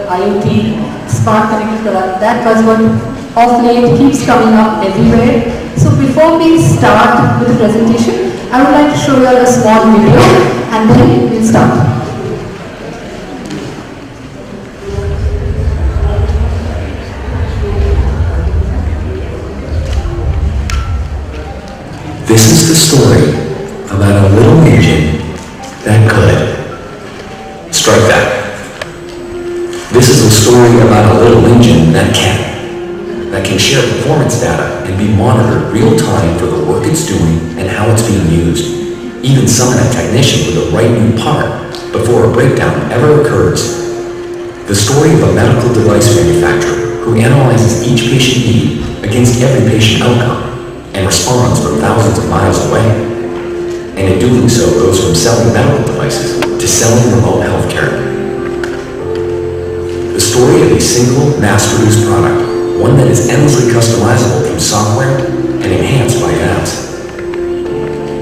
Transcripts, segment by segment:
IoT, smart connected product. That buzzword of late keeps coming up everywhere. So before we start with the presentation, I would like to show you a small video and then we'll start. This is the story about a little engine that could. Strike that. This is a story about a little engine that can share performance data and be monitored real time for the work it's doing and how it's being used. Even summon a technician with the right new part before a breakdown ever occurs. The story of a medical device manufacturer who analyzes each patient need against every patient outcome and responds from thousands of miles away. And in doing so goes from selling medical devices to selling remote healthcare. The story of a single mass-produced product, one that is endlessly customizable through software and enhanced by apps,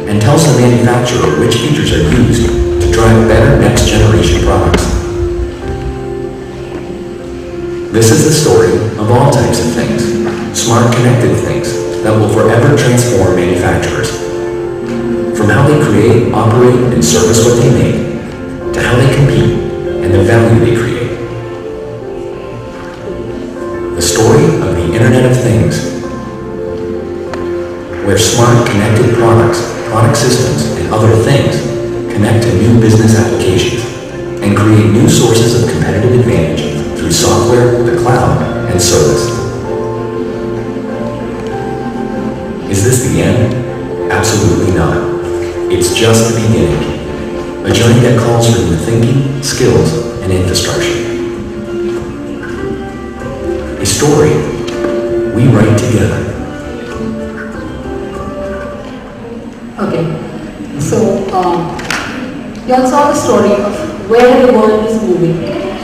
and tells the manufacturer which features are used to drive better next-generation products. This is the story of all types of things, smart connected things that will forever transform manufacturers. From how they create, operate, and service what they make, to how they compete and the value they create. The story of the Internet of Things, where smart connected products, product systems, and other things connect to new business applications and create new sources of competitive advantage through software, the cloud, and service. Is this the end? Absolutely not. It's just the beginning. A journey that calls for new thinking, skills, and infrastructure. A story we write together. Okay, so you all saw the story of where the world is moving.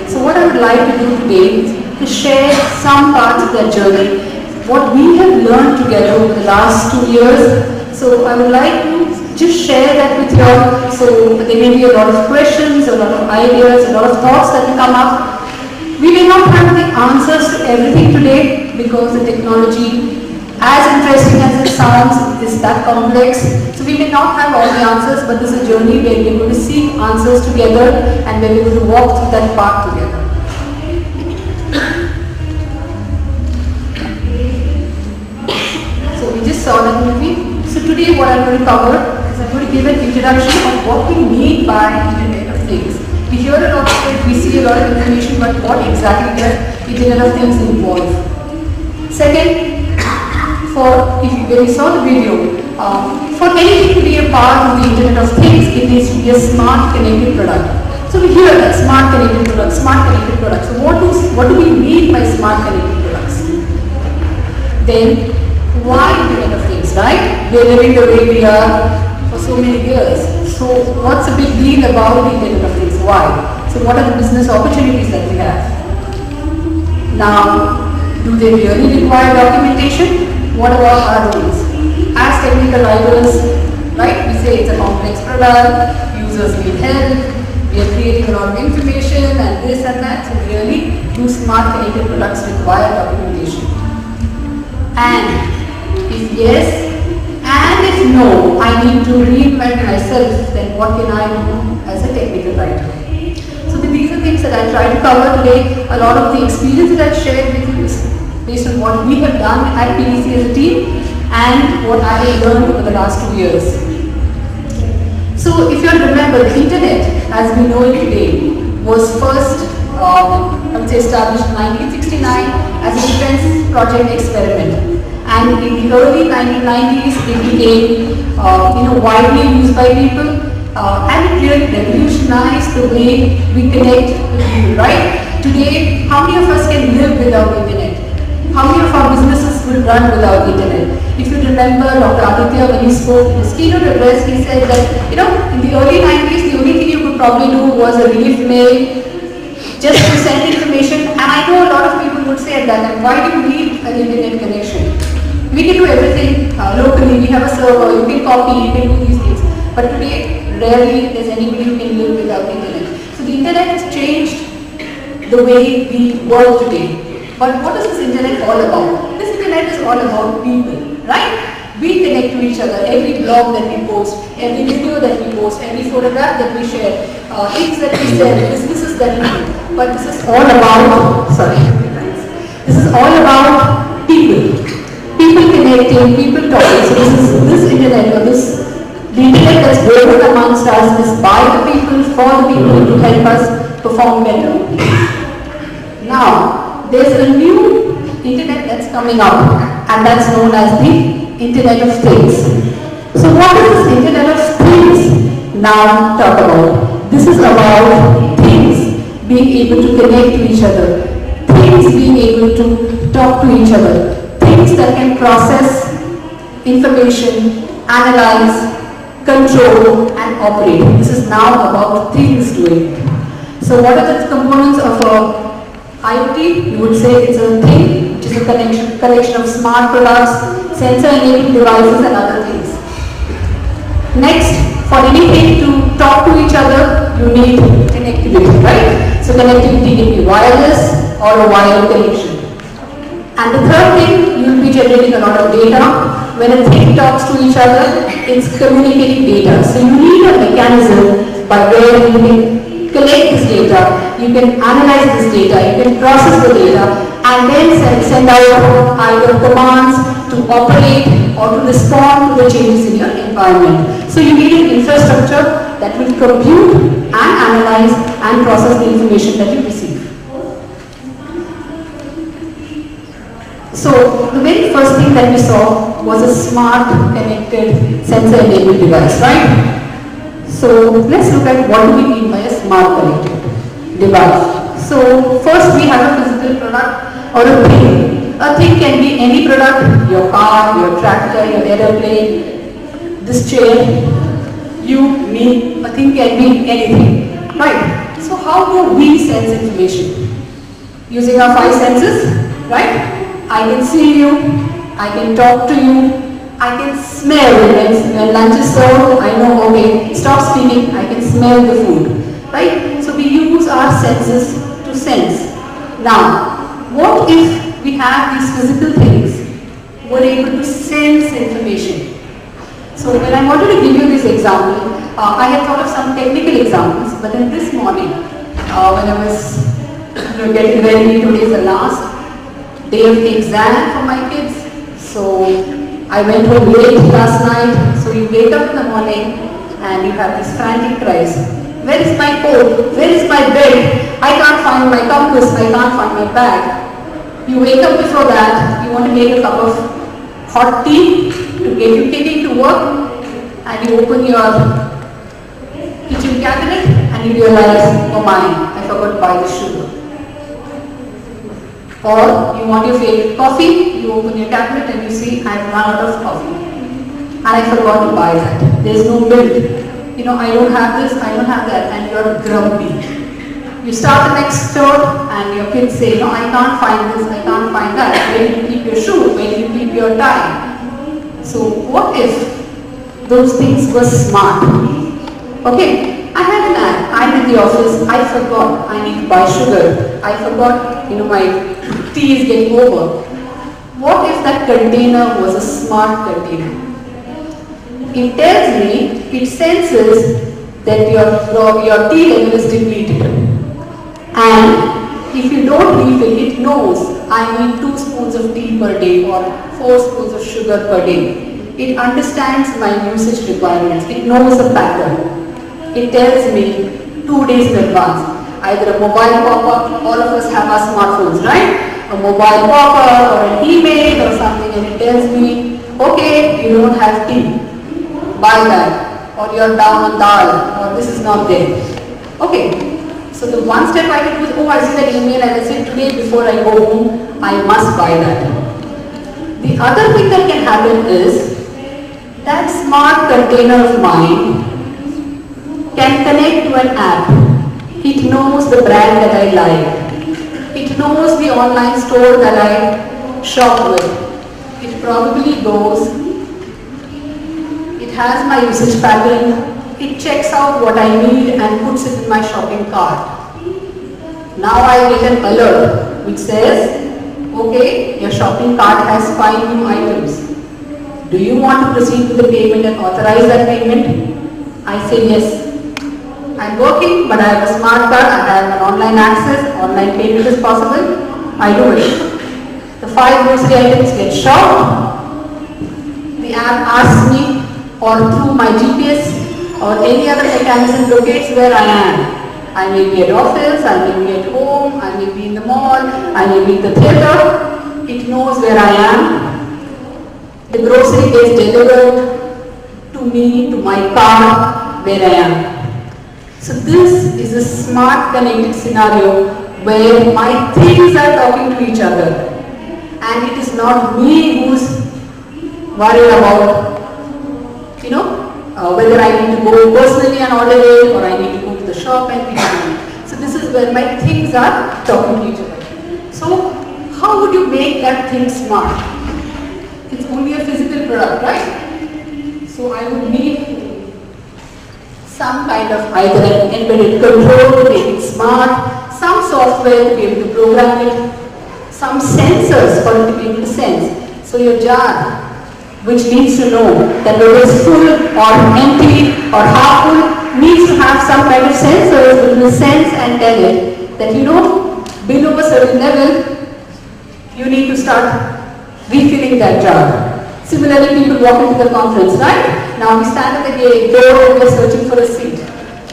So what I would like to do today is to share some parts of that journey, what we have learned together over the last 2 years. So I would like to just share that with you all. So there may be a lot of questions, a lot of ideas, a lot of thoughts that will come up. We may not have the answers to everything today because the technology, as interesting as it sounds, is that complex. So we may not have all the answers, but this is a journey where we're going to seek answers together and where we're going to walk through that path together. So we just saw that movie. So today what I'm going to cover is I'm going to give an introduction of what we mean by Internet of Things. We hear a lot of it, we see a lot of information, but what exactly does Internet of Things involve? Second, when you saw the video, for anything to be a part of the Internet of Things, it needs to be a smart connected product. So we hear that smart connected product, smart connected product. So what do we mean by smart connected products? Then why Internet of Things, right? We're living the way we are for so many years. So what's the big deal about the Internet of Things? Why? So what are the business opportunities that we have? Now, do they really require documentation? What about our roles? As technical writers, right, we say it's a complex product, users need help, we are creating a lot of information and this and that, so really, do smart connected products require documentation? And if yes, and if no, I need to reinvent myself, then what can I do as a technical writer? So these are things that I try to cover today. A lot of the experience that I've shared with you is based on what we have done at PDC as a team and what I have learned over the last 2 years. So if you remember, the Internet as we know it today was first, I would say, established in 1969 as a defense project experiment. And in the early 1990s, it became widely used by people, and it really revolutionized the way we connect with people, right? Today, how many of us can live without Internet? How many of our businesses will run without Internet? If you remember Dr. Aditya, when he spoke in his keynote address, he said that, in the early 90s, the only thing you could probably do was a relief mail, just to send information. And I know a lot of people would say at that time, why do you need an Internet connection? We can do everything locally. We have a server, you can copy, you can do these things. But today, rarely there's anybody who can live without the Internet. So the Internet has changed the way we work today. But what is this internet all about? This internet is all about people, right? We connect to each other. Every blog that we post, every video that we post, every photograph that we share, things that we sell, businesses that we do. But this is all about, this is all about people. People connecting, people talking. So this internet, or the internet that's growing amongst us is by the people, for the people, to help us perform better. Now, there's a new internet that's coming up, and that's known as the Internet of Things. So what is this Internet of Things now talk about? This is about things being able to connect to each other, things being able to talk to each other, things that can process information, analyze, control and operate. This is now about things doing. So what are the components of a IoT? You would say it's a thing, which is a collection of smart products, sensor-enabled devices and other things. Next, for anything to talk to each other, you need connectivity, right? So connectivity can be wireless or a wired connection. And the third thing, you will be generating a lot of data. When a thing talks to each other, it's communicating data. So you need a mechanism by where you can collect this data, you can analyze this data, you can process the data, and then send out either commands to operate or to respond to the changes in your environment. So you need an infrastructure that will compute and analyze and process the information that you receive. So the very first thing that we saw was a smart connected sensor-enabled device, right? So let's look at what do we mean by a smart connected device. So first we have a physical product or a thing. A thing can be any product, your car, your tractor, your aeroplane, this chair, you, me, a thing can be anything, right? So how do we sense information? Using our five senses, right? I can see you, I can talk to you, I can smell when lunch is served, I know, okay, stop speaking, I can smell the food, right? So we use our senses to sense. Now, what if we have these physical things, we're able to sense information? So when I wanted to give you this example, I had thought of some technical examples, but then this morning, when I was getting ready, today is the last day of the exam for my kids. So I went home late last night. So you wake up in the morning and you have these frantic cries. Where is my coat? Where is my bed? I can't find my compass. I can't find my bag. You wake up before that. You want to make a cup of hot tea to get you kicking to work. And you open your kitchen cabinet and you realize, oh my, I forgot to buy the sugar. Or you want your favorite coffee, you open your cabinet and you see, I've run out of coffee. And I forgot to buy that. There's no milk. You know, I don't have this, I don't have that, and you're grumpy. You start the next store and your kids say, no, I can't find this, I can't find that. Where do you keep your shoe? Where do you keep your tie? So what if those things were smart? Okay, I had an ad, I'm in the office, I forgot, I need to buy sugar. I forgot, my tea is getting over. What if that container was a smart container? It tells me, it senses that your tea level is depleted. And if you don't refill, it knows I need 2 spoons of tea per day or 4 spoons of sugar per day. It understands my usage requirements. It knows the pattern. It tells me 2 days in advance. Either a mobile pop-up, all of us have our smartphones, right? A mobile pop-up or an email or something, and it tells me, okay, you don't have tea, buy that, or you're down on dal, or this is not there. Okay, so the one step I can do is, oh, I see that email and I say today before I go home, I must buy that. The other thing that can happen is, that smart container of mine can connect to an app. It knows the brand that I like. It knows the online store that I shop with. It probably goes, it has my usage pattern, it checks out what I need and puts it in my shopping cart. Now I get an alert which says, okay, your shopping cart has 5 new items. Do you want to proceed with the payment and authorize that payment? I say yes. I'm working, but I have a smart card, I have an online access, online payment is possible, I do it. The 5 grocery items get shopped, the app asks me, or through my GPS or any other mechanism locates where I am. I may be at office, I may be at home, I may be in the mall, I may be in the theatre. It knows where I am. The grocery gets delivered to me, to my car, where I am. So this is a smart connected scenario where my things are talking to each other. And it is not me who's worried about, whether I need to go personally and order it or I need to go to the shop and pick it up. So this is where my things are talking to each other. So how would you make that thing smart? It's only a physical product, right? So I would need some kind of either an embedded control to make it smart, some software to be able to program it, some sensors for it to be able to sense. So your jar, which needs to know that whether it's full or empty or half full, needs to have some kind of sensors which will sense and tell it that below a certain level, you need to start refilling that jar. Similarly, people walk into the conference, right? Now we stand at the gate door and we're searching for a seat.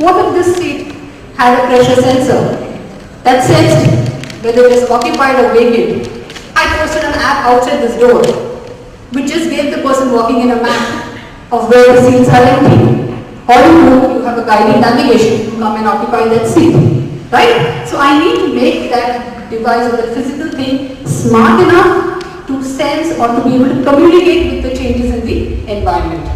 What if this seat had a pressure sensor that sensed whether it is occupied or vacant? I posted an app outside this door, which just gave the person walking in a map of where the seats are empty. All you do, you have a guided navigation to come and occupy that seat, right? So I need to make that device or the physical thing smart enough to sense or to be able to communicate with the changes in the environment.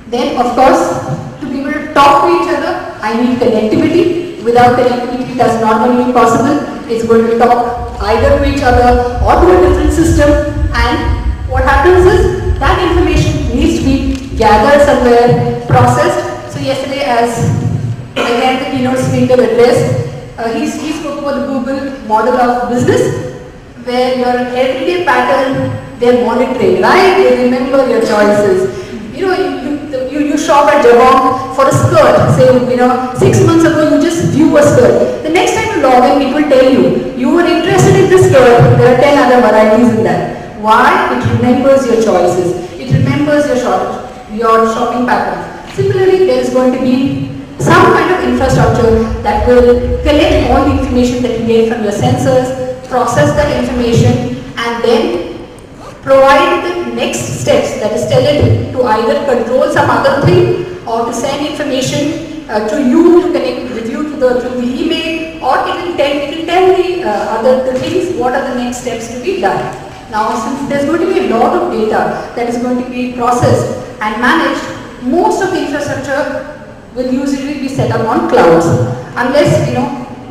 Then, of course, to be able to talk to each other, I need connectivity. Without connectivity, that's not going to be possible. It's going to talk either to each other or to a different system, and what happens is that information needs to be gathered somewhere, processed. So yesterday, as again the keynote speaker addressed, he spoke about the Google model of business, where your everyday pattern they're monitoring, right? They remember your choices. You shop at Jabong for a skirt. Say, 6 months ago you just view a skirt. The next time you log in, it will tell you were interested in this skirt. There are 10 other varieties in that. Why? It remembers your choices. It remembers your shopping patterns. Similarly, there is going to be some kind of infrastructure that will collect all the information that you get from your sensors, process that information, and then provide the next steps, that is tell it to either control some other thing or to send information to you to connect with you through the email, or it will tell the other things what are the next steps to be done. Now, since there's going to be a lot of data that is going to be processed and managed, most of the infrastructure will usually be set up on clouds, unless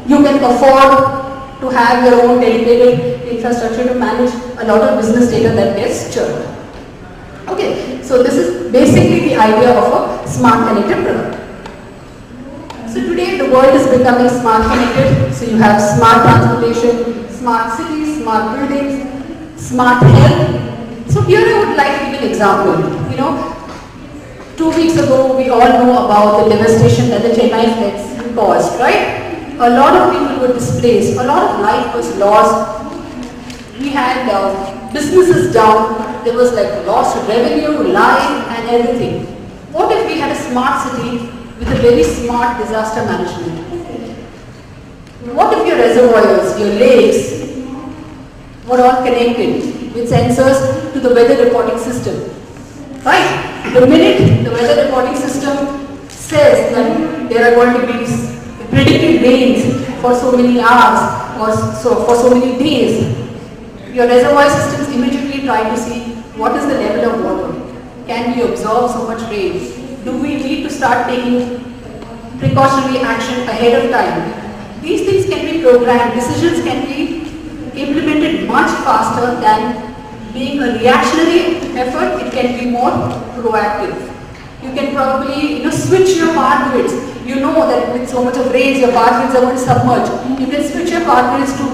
you can afford to have your own dedicated infrastructure to manage a lot of business data that gets churned. Okay, so this is basically the idea of a smart connected product. So today the world is becoming smart connected. So you have smart transportation, smart cities, smart buildings, smart health. So here I would like to give an example. 2 weeks ago we all know about the devastation that the Chennai floods caused, right? A lot of people were displaced, a lot of life was lost. We had businesses down, there was loss of revenue, life and everything. What if we had a smart city with a very smart disaster management? What if your reservoirs, your lakes were all connected with sensors to the weather reporting system? Right? The minute the weather reporting system says that there are going to be predicted rains for so many hours or for so many days, your reservoir systems immediately try to see what is the level of water. Can we absorb so much rain? Do we need to start taking precautionary action ahead of time? These things can be programmed, decisions can be implemented much faster than being a reactionary effort. It can be more proactive. You can probably switch your power grids. You know that with so much of rains, your power grids are going to submerge. You can switch your power grids to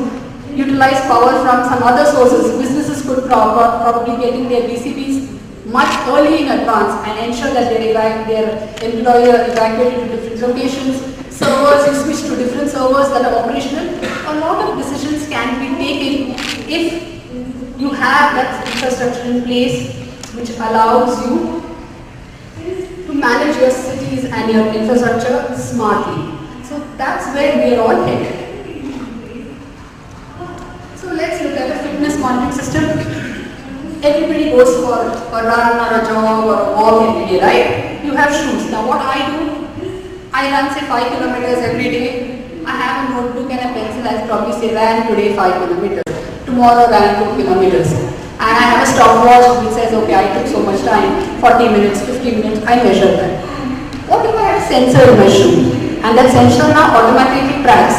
utilize power from some other sources. Businesses could probably get in their BCPs much early in advance and ensure that their employer evacuated to different locations. Servers, you switch to different servers that are operational. A lot of decisions can be taken if you have that infrastructure in place which allows you to manage your cities and your infrastructure smartly. So that's where we are all headed. So let's look at a fitness monitoring system. Everybody goes for a run or a jog or a walk every day, right? You have shoes. Now what I do, I run say 5 kilometers every day. I have a notebook and a pencil. I'll probably say ran today 5 kilometers. Tomorrow ran 2 kilometers. And I have a stopwatch which says, okay, I took so much time, 40 minutes, 50 minutes, I measure that. What if I have a sensor in my shoe? And that sensor now automatically tracks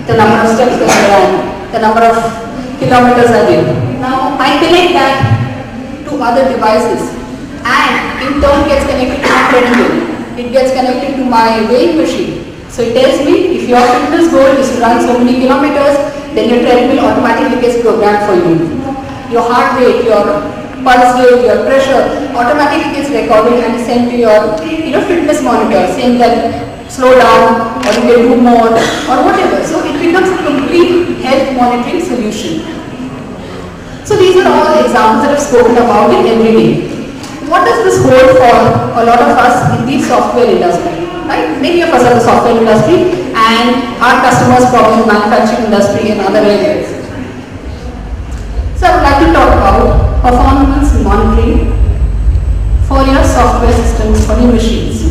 the number of steps that I ran, the number of kilometers I did. Now I connect that to other devices and in turn gets connected to my treadmill. It gets connected to my weighing machine. So it tells me if your fitness goal is to run so many kilometers, then your treadmill automatically gets programmed for you. Your heart rate, your pulse rate, your pressure automatically gets recorded and sent to your fitness monitor saying that slow down or you can do more or whatever. So it becomes a complete health monitoring solution. So these are all examples that I've spoken about it every day. What does this hold for a lot of us in the software industry? Right? Many of us are the software industry and our customers probably in the manufacturing industry and other areas. So I would like to talk about performance monitoring for your software systems, for your machines.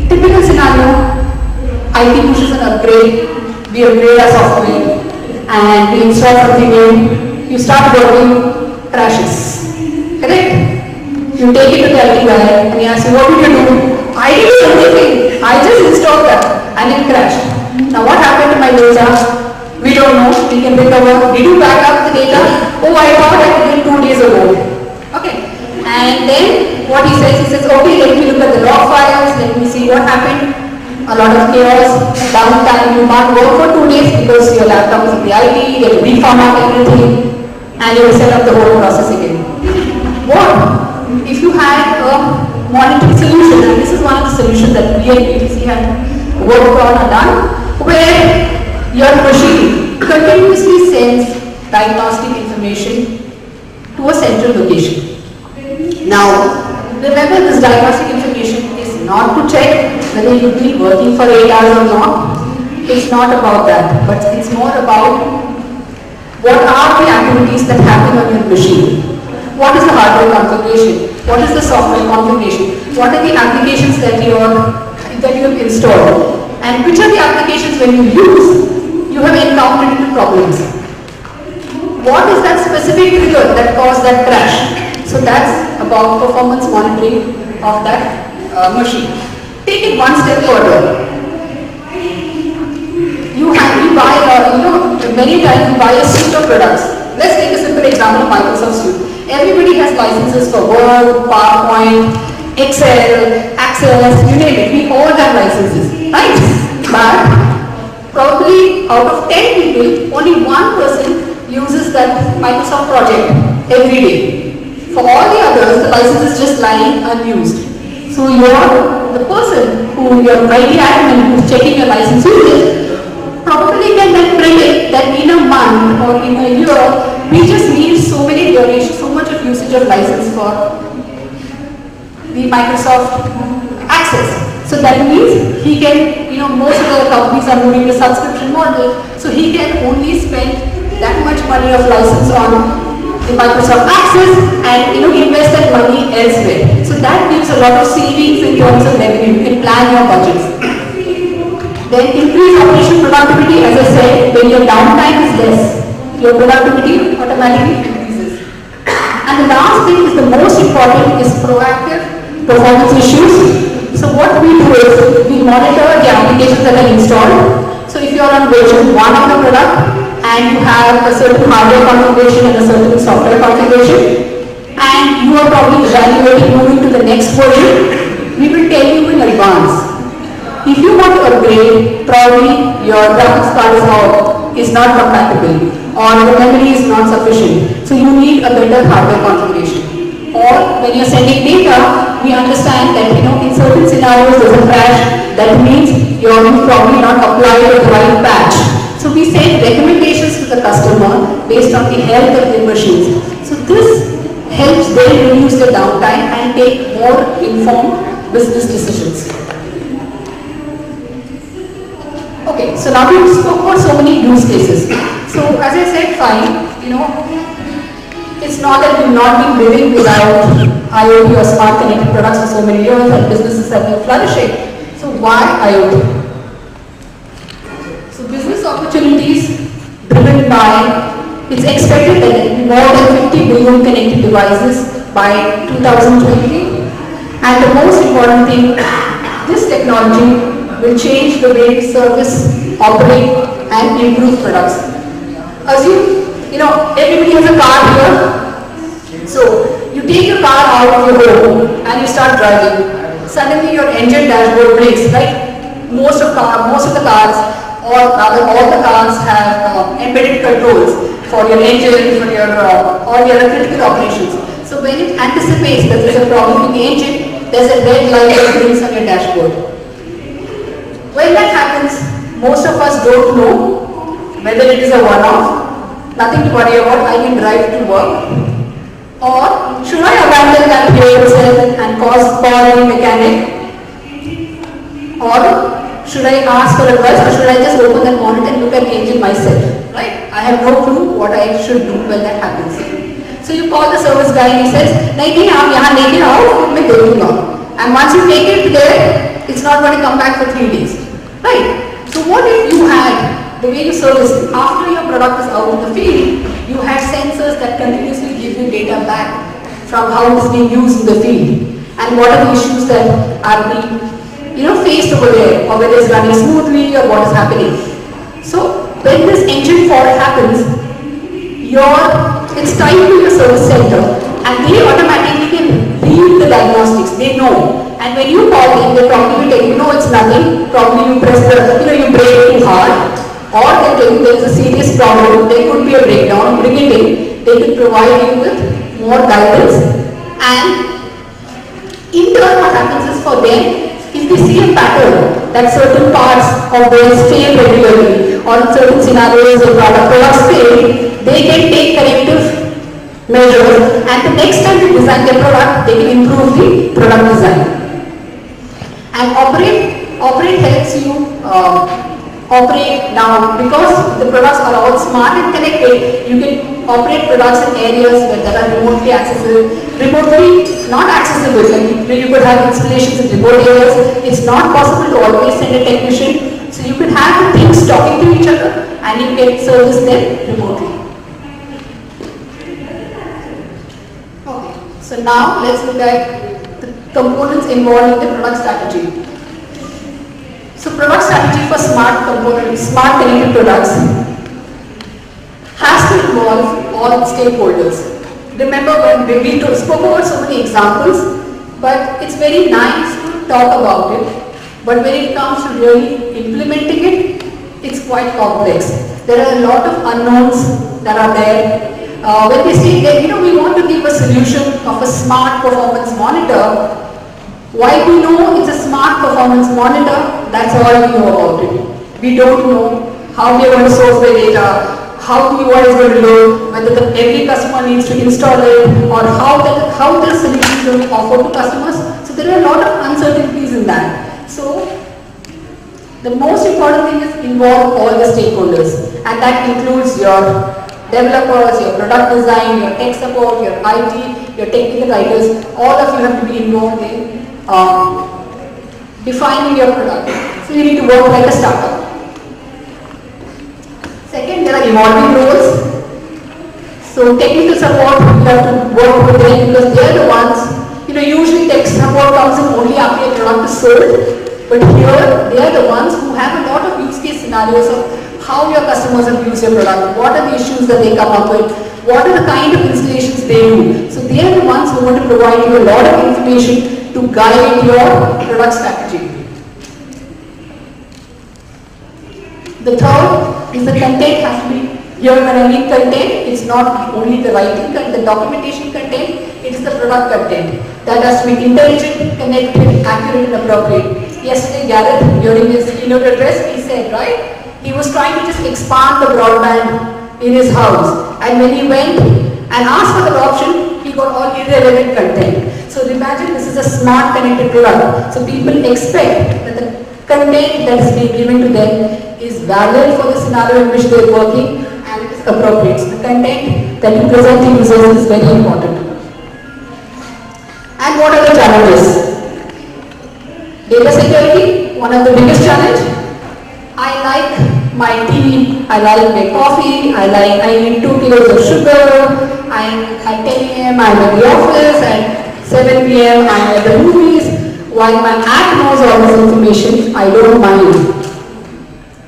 Typical scenario, IT pushes an upgrade, we upgrade our software and we install something new, you start working, crashes, correct? You take it to the IT guy and he asks you, what did you do? I didn't do anything, I just installed that and it crashed. Now what happened to my data? We don't know, we can recover. Did you back up the data? Oh, I thought I did it 2 days ago. Okay. And then what he says, okay, let me look at the log files, let me see what happened. A lot of chaos, downtime, you can't work for 2 days because your laptop is in the IT, you have to reformat everything, and you will set up the whole process again. What if you had a monitoring solution, and this is one of the solutions that we at PTC have worked on and done, where your machine continuously sends diagnostic information to a central location. Now, remember this diagnostic information is not to check whether you've been working for 8 hours or not. It's not about that, but it's more about what are the activities that happen on your machine. What is the hardware configuration? What is the software configuration? What are the applications that you have installed? And which are the applications when you use, you have encountered into problems. What is that specific trigger that caused that crash? So that's about performance monitoring of that machine. Take it one step further. You buy, many times you buy a suite of products. Let's take a simple example of Microsoft Suite. Everybody has licenses for Word, PowerPoint, Excel, Access, you name it. We all have licenses, right? But probably out of 10 people, only one person uses that Microsoft project every day. For all the others, the license is just lying unused. So the person who your IT admin who's checking your license usage probably can then predict that in a month or in a year, we just need so many durations, so much of usage of license for the Microsoft Access. So that means he can, most of the companies are moving to subscription model, so he can only spend that much money of license on the Microsoft Access and invest that money elsewhere. So that gives a lot of savings in terms of revenue. You can plan your budgets. Then increase operation productivity, as I said, when your downtime is less, your productivity automatically increases. And the last thing is the most important is proactive performance issues. So what we do is we monitor the applications that are installed. So if you are on version 1 of the product and you have a certain hardware configuration and a certain software configuration, and you are probably evaluating moving to the next version, we will tell you in advance. If you want to upgrade, probably your graphics card is not compatible or the memory is not sufficient. So you need a better hardware configuration. Or when you're sending data, we understand that in certain scenarios there's a crash. That means you've probably not applied the right patch. So we send recommendations to the customer based on the health of their machines. So this helps them reduce the downtime and take more informed business decisions. Okay, so now we spoke about so many use cases. So as I said, fine, it's not that we've not been living without IoT or smart connected products for so many years and businesses have been flourishing. So why IoT? So business opportunities driven by, it's expected that there will be more than 50 billion connected devices by 2020. And the most important thing, this technology will change the way we service, operate and improve products. Assume, everybody has a car here. So you take your car out of your home and you start driving. Suddenly your engine dashboard breaks, right? Most of the cars, or rather all the cars have embedded controls for your engine, for your all your critical operations. So when it anticipates that there is a problem in the engine, there's a red light that blinks on your dashboard. When that happens, most of us don't know whether it is a one-off, nothing to worry about, I can drive to work, or should I abandon that here itself and call a mechanic, or should I ask for advice, or should I just open that monitor and look at the engine myself, right? I have no clue what I should do when that happens. So you call the service guy and he says, "Nahi, aap yahan leke aao, main de dunga." And once you take it there, it's not going to come back for 3 days. Right? So what if you had, the way you service, after your product is out in the field, you had sensors that continuously give you data back from how it is being used in the field and what are the issues that are being faced over there, or whether it's running smoothly or what is happening. So when this engine fault happens, it's tied to your service center and they automatically can read the diagnostics, they know. And when you call them, they probably will tell you, no, it's nothing. Probably you press you brake too hard, or they tell you there is a serious problem. There could be a breakdown. Bring it in. They will provide you with more guidance. And in turn, what happens is for them, if they see a pattern that certain parts of theirs fail regularly, or in certain scenarios the products fail, they can take corrective measures. And the next time they design their product, they can improve the product design. And operate helps you operate now, because the products are all smart and connected. You can operate products in areas where there are remotely not accessible. Like you could have installations in remote areas. It's not possible to always send a technician. So you can have the things talking to each other and you can service them remotely. Okay, so now let's look at components involved in the product strategy. So product strategy for smart connected products has to involve all stakeholders. Remember when we spoke about so many examples, but it's very nice to talk about it, but when it comes to really implementing it, it's quite complex. There are a lot of unknowns that are there. When they say that we want to give a solution of a smart performance monitor, why we know it's a smart performance monitor, that's all we know about it. We don't know how we are going to source the data, how the UI is going to look, whether every customer needs to install it, or how the solution is going to be offered to customers. So there are a lot of uncertainties in that. So the most important thing is involve all the stakeholders, and that includes your developers, your product design, your tech support, your IT, your technical writers. All of you have to be involved in defining your product. So you need to work like a startup. Second, there are evolving roles. So technical support, you have to work with them because they are the ones, usually tech support comes in only after your product is sold. But here, they are the ones who have a lot of use case scenarios of how your customers have used your product, what are the issues that they come up with, what are the kind of installations which they do. So they are the ones who want to provide you a lot of information to guide your product strategy. The third is the content has to be, here when I mean content, it's not only the writing, the documentation content, it is the product content. That has to be intelligent, connected, accurate and appropriate. Yesterday Gareth, during his keynote address, he said, right, he was trying to just expand the broadband in his house. And when he went and asked for the option, he got all irrelevant content. So imagine this is a smart connected product. So people expect that the content that is being given to them is valid for the scenario in which they are working and it is appropriate. So the content that you present to users is very important. And what are the challenges? Data security, one of the biggest challenge. I like my tea, I like my coffee, I need 2 kilos of sugar, at 10 a.m. I'm at the office, at 7 p.m. I'm at the movies. While my app knows all this information, I don't mind.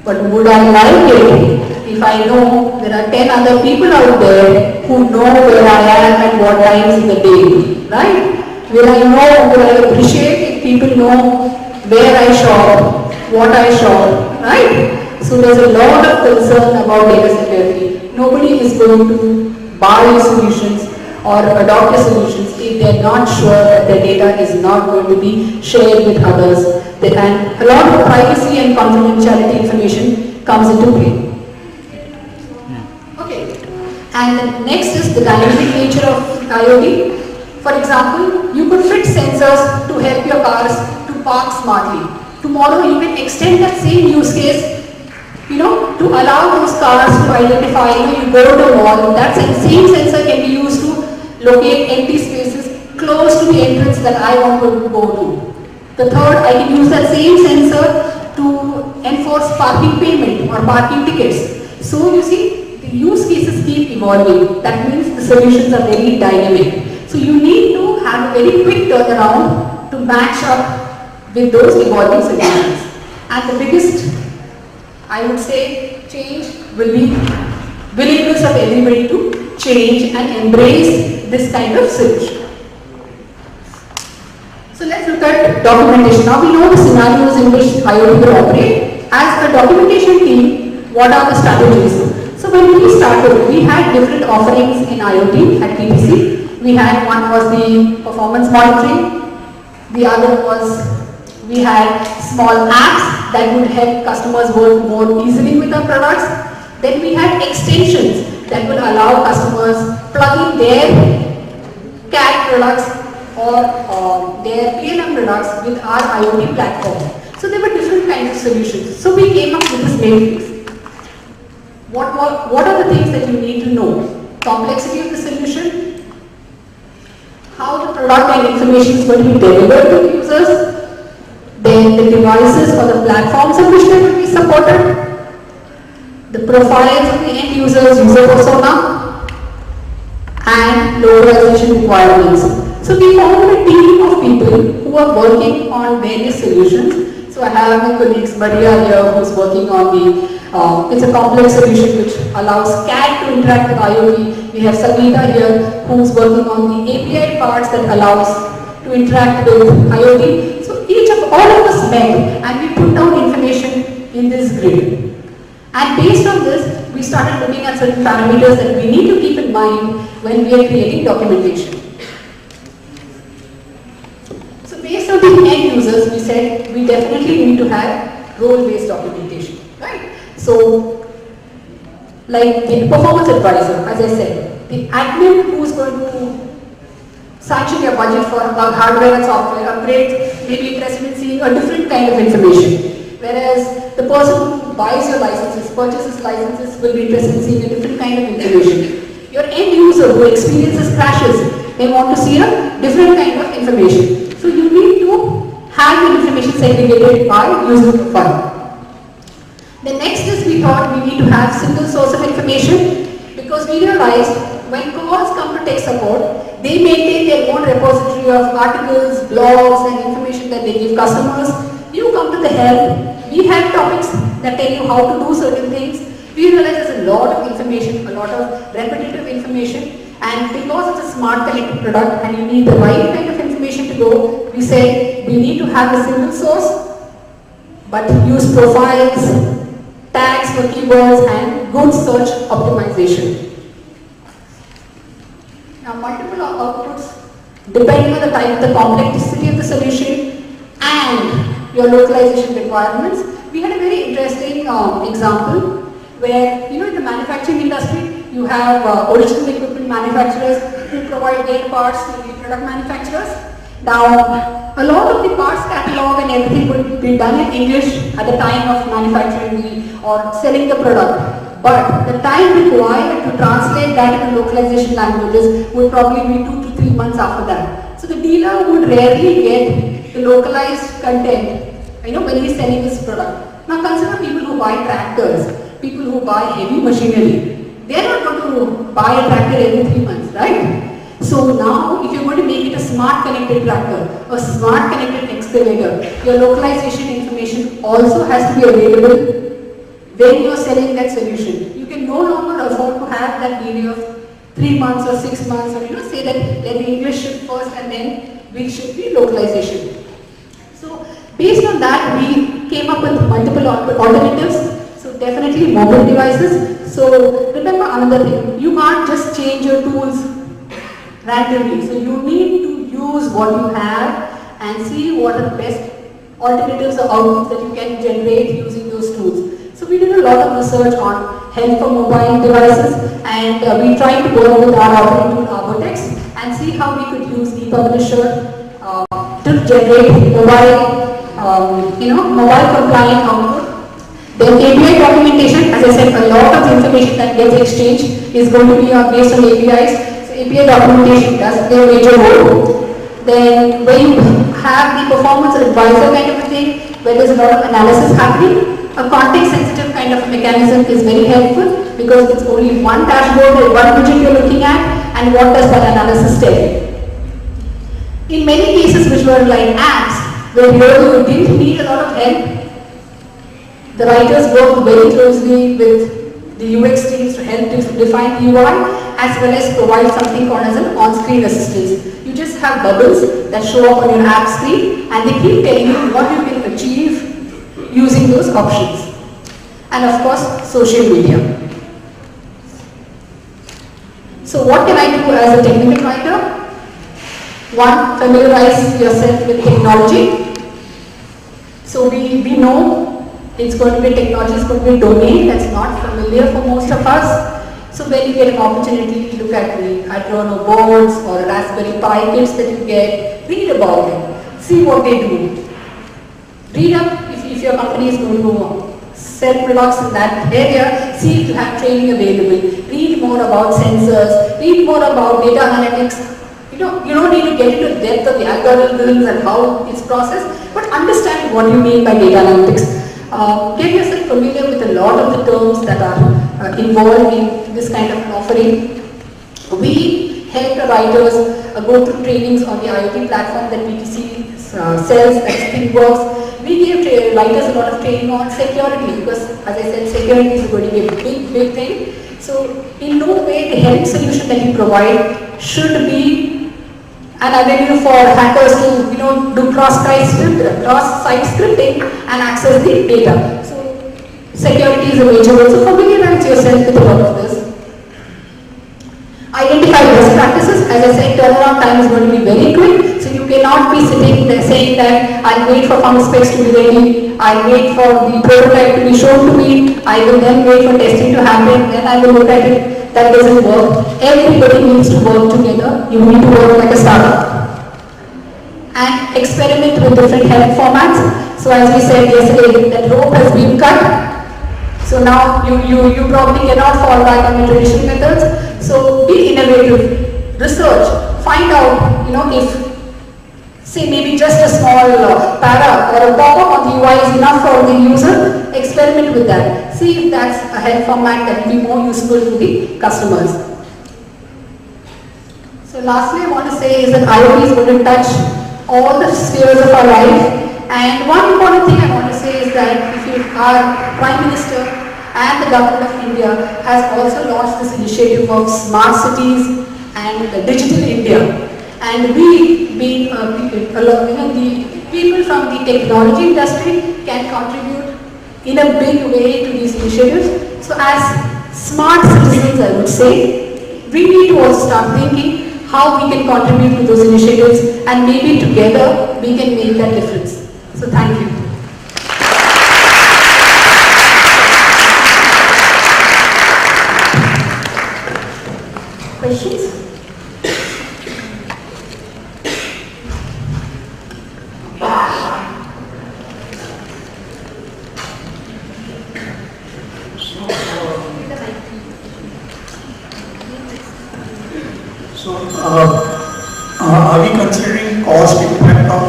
But would I like it if I know there are 10 other people out there who know where I am at what times in the day, right? Will I appreciate if people know where I shop, what I shop, right? So there's a lot of concern about data security. Nobody is going to buy your solutions or adopt your solutions if they're not sure that their data is not going to be shared with others. And a lot of privacy and confidentiality information comes into play. Okay. And next is the dynamic nature of IoT. For example, you could fit sensors to help your cars to park smartly. Tomorrow you can extend that same use case, to allow those cars to identify, you go to the mall, that same sensor can be used to locate empty spaces close to the entrance that I want to go to. The third, I can use that same sensor to enforce parking payment or parking tickets. So you see, the use cases keep evolving. That means the solutions are very dynamic. So you need to have a very quick turnaround to match up with those evolving solutions. And the biggest, I would say, change will be willingness of everybody to change and embrace this kind of solution. So let's look at documentation. Now we know the scenarios in which IoT will operate. As a documentation team, what are the strategies? So when we started, we had different offerings in IoT at PTC. One was the performance monitoring. The other was, we had small apps that would help customers work more easily with our products. Then we had extensions that would allow customers plug in their CAD products or their PLM products with our IoT platform. So there were different kinds of solutions. So we came up with this matrix. What are the things that you need to know? Complexity of the solution, how the product and information is going to be delivered to users, then the devices or the platforms on which they will be supported, the profiles of the end users, user persona, and localization requirements. So we formed a team of people who are working on various solutions. So I have my colleagues Maria here who's working on it's a complex solution which allows CAD to interact with IoT. We have Savita here who's working on the API parts that allows to interact with IoT. So all of us met and we put down information in this grid. And based on this, we started looking at certain parameters that we need to keep in mind when we are creating documentation. So based on the end users, we said we definitely need to have role-based documentation, right? So, like the performance advisor, as I said, the admin who is going to sanction your budget for hardware and software upgrades may be interested in seeing a different kind of information. Whereas the person who buys your licenses, purchases licenses, will be interested in seeing a different kind of information. Your end user who experiences crashes may want to see a different kind of information. So you need to have the information segregated by user profile. The next is we thought we need to have single source of information because we realized when calls come to tech support, they maintain their own repository of articles, blogs and information that they give customers. You come to the help, we have topics that tell you how to do certain things. We realize there's a lot of information, a lot of repetitive information And because it's a smart connected product and you need the right kind of information to go, we say we need to have a single source, but use profiles, tags for keywords and good search optimization. Now multiple outputs depending on the type, the complexity of the solution and your localization requirements. We had a very interesting example where, in the manufacturing industry, you have original equipment manufacturers who provide their parts to the product manufacturers. Now, a lot of the parts catalog and everything would be done in English at the time of manufacturing or selling the product. But the time required to translate that into localization languages would probably be 2 to 3 months after that. So the dealer would rarely get the localized content, when he's selling his product. Now consider people who buy tractors, people who buy heavy machinery. They're not going to buy a tractor every 3 months, right? So now, if you're going to make it a smart connected tractor, a smart connected excavator, your localization information also has to be available when you're selling that solution. You can no longer afford to have that delay of 3 months or 6 months, or say that let the English ship first and then we ship the localization. So based on that, we came up with multiple alternatives. So definitely mobile devices. So remember another thing, you can't just change your tools randomly. So you need to use what you have and see what are the best alternatives or outputs that you can generate using those tools. So we did a lot of research on help for mobile devices, and we tried to work with our operating tool Arbotex and see how we could use ePublisher to generate mobile compliant output. Then API documentation, as I said, a lot of information that gets exchanged is going to be based on APIs. So API documentation does play a major role. Then when you have the performance advisor kind of a thing, where there's a lot of analysis happening, a context-sensitive kind of mechanism is very helpful because it's only one dashboard and one widget you're looking at, and what does that analysis tell you. In many cases which were like apps, where you didn't need a lot of help, the writers worked very closely with the UX teams to help define the UI as well as provide something called as an on-screen assistance. You just have bubbles that show up on your app screen and they keep telling you what you can achieve using those options. And of course, social media. So what can I do as a technical writer? One, familiarize yourself with technology. So we know it's going to be technology, it's going to be a domain that's not familiar for most of us. So when you get an opportunity to look at the Arduino boards or Raspberry Pi kits that you get, read about them, see what they do. Read up if your company is going to sell products in that area, see if you have training available. Read more about sensors, read more about data analytics. You don't need to get into the depth of the algorithms and how it's processed, but understand what you mean by data analytics. Get yourself familiar with a lot of the terms that are involved in this kind of an offering. We help the writers go through trainings on the IoT platform that BTC sells, that ThinkWorks. We give writers a lot of training on security because, as I said, security is going to be a big thing. So, in no way the help solution that you provide should be an avenue for hackers to do cross-site scripting and access the data. So security is a major role. So familiarize yourself with a lot of this. Identify best practices. As I said, turnaround time is going to be very quick. So you cannot be sitting there saying that I'll wait for fund specs to be ready, I'll wait for the prototype to be shown to me, I will then wait for testing to happen, then I will look at it. That doesn't work. Everybody needs to work together. You need to work like a startup. And experiment with different help formats. So as we said yesterday, that rope has been cut. So now you probably cannot fall back on the traditional methods. So be innovative. Research. Find out, if say maybe just a small para or a pop-up on the UI is enough for the user, experiment with that. See if that's a help format that will be more useful to the customers. So lastly, I want to say is that IoT is going to touch all the spheres of our life. And one important thing I want to say is that our Prime Minister and the Government of India has also launched this initiative of smart cities and Digital India. And we, being the people from the technology industry, can contribute in a big way to these initiatives. So as smart citizens, I would say, we need to also start thinking how we can contribute to those initiatives, and maybe together we can make that difference. So thank you. Questions? So, are we considering cost impact of,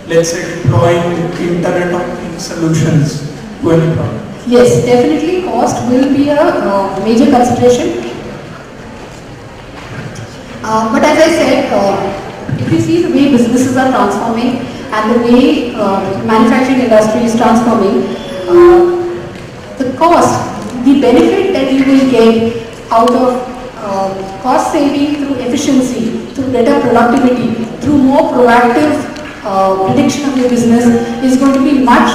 let's say deploying Internet of Things solutions to any problem? Yes, definitely cost will be a major consideration. But as I said, if you see the way businesses are transforming and the way manufacturing industry is transforming, the cost, the benefit that you will get out of cost saving through efficiency, through better productivity, through more proactive prediction of your business is going to be much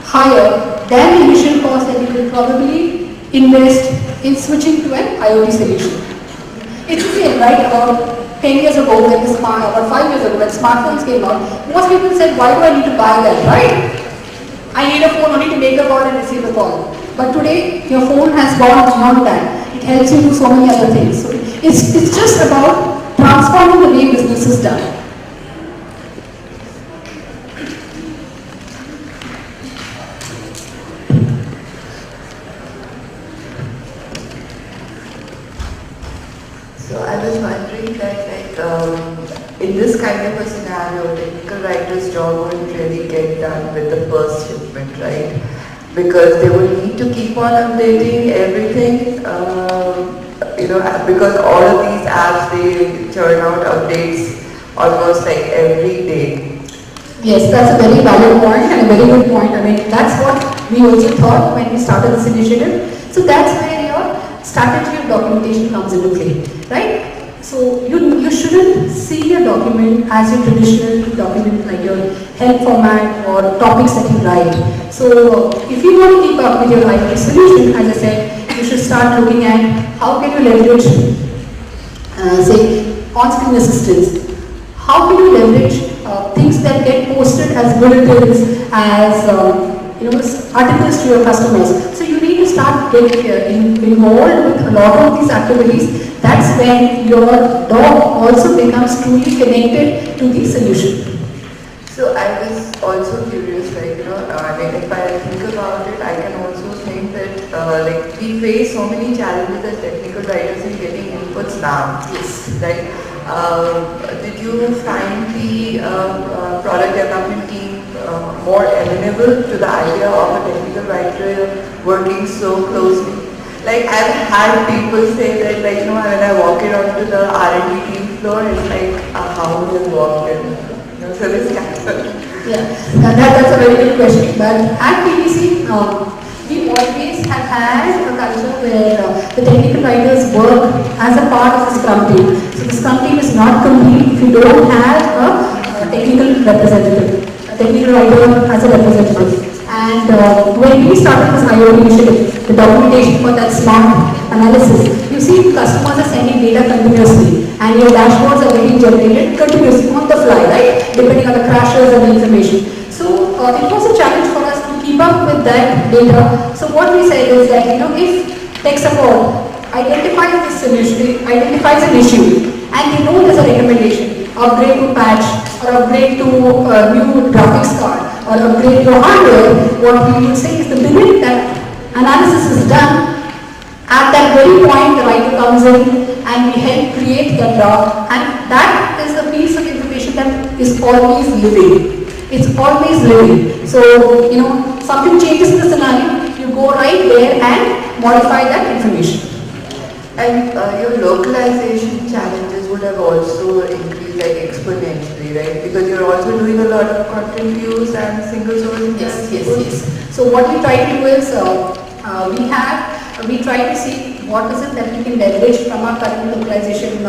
higher than the initial cost that you will probably invest in switching to an IoT solution. It's the same, right? About 10 years ago, when about 5 years ago, when smartphones came out, most people said, why do I need to buy that, right? I need a phone only to make the call and receive the call. But today, your phone has gone beyond that. It helps you do so many other things. So it's just about transforming the way business is done. So I was wondering that, in this kind of a scenario, technical writer's job wouldn't really get done with the first shipment, right? Because they will need to keep on updating everything, because all of these apps, they churn out updates almost like every day. Yes, that's a very valid point and a very good point. I mean, that's what we also thought when we started this initiative. So that's where your strategy of documentation comes into play, right? So you shouldn't see a document as your traditional document like your help format or topics that you write. So if you want to keep up with your IoT solution, as I said, you should start looking at how can you leverage, say, on-screen assistance. How can you leverage things that get posted as bulletins, as articles to your customers. So you need to start getting involved with a lot of these activities. That's when your dog also becomes truly connected to the solution. So I was also curious, if I think about it, I can also think that we face so many challenges as technical writers in getting inputs now. Yes. Right? Did you find the product development team more amenable to the idea of a technical writer working so closely? Like, I've had people say that, when I walk in onto the R&D team floor, it's like a hound has walked in. So this kind of... Yeah, that's a very good question. But at PTC, we always have had a culture where the technical writers work as a part of the Scrum team. So the Scrum team is not complete if you don't have a technical representative, a technical writer as a representative. And when we started this IoT initiative, the documentation for that smart analysis, you see customers are sending data continuously and your dashboards are getting generated continuously on the fly, right? Depending on the crashes and the information. So it was a challenge for us to keep up with that data. So what we said is that, if tech support identifies this solution, identifies an issue, and they know there's a recommendation, upgrade to patch, or upgrade to a new graphics card, or upgrade your hardware, what we would say is the minute that analysis is done, at that very point the writer comes in and we help create that draft, and that is a piece of information that is always living. It's always living. So, something changes in the scenario, you go right there and modify that information. And your localization challenges would have also increased exponentially, right? Because you're also doing a lot of content use and single source. Yes. So what we try to do is, we try to see what is it that we can leverage from our current localization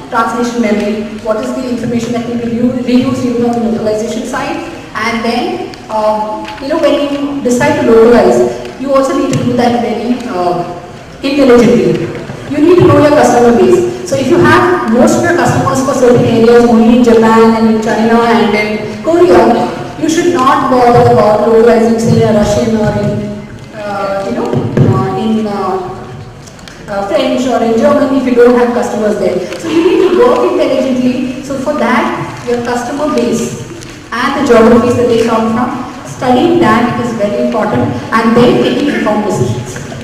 translation memory, what is the information that we can reuse even on the localization side, and then when you decide to localize, you also need to do that very intelligently. You need to know your customer base. So if you have most of your customers for certain areas only in Japan and in China and in Korea, you should not bother about localizing, say, a Russian or in French or in Germany if you don't have customers there. So you need to work intelligently. So for that, your customer base and the geographies that they come from, studying that is very important, and then taking informed decisions.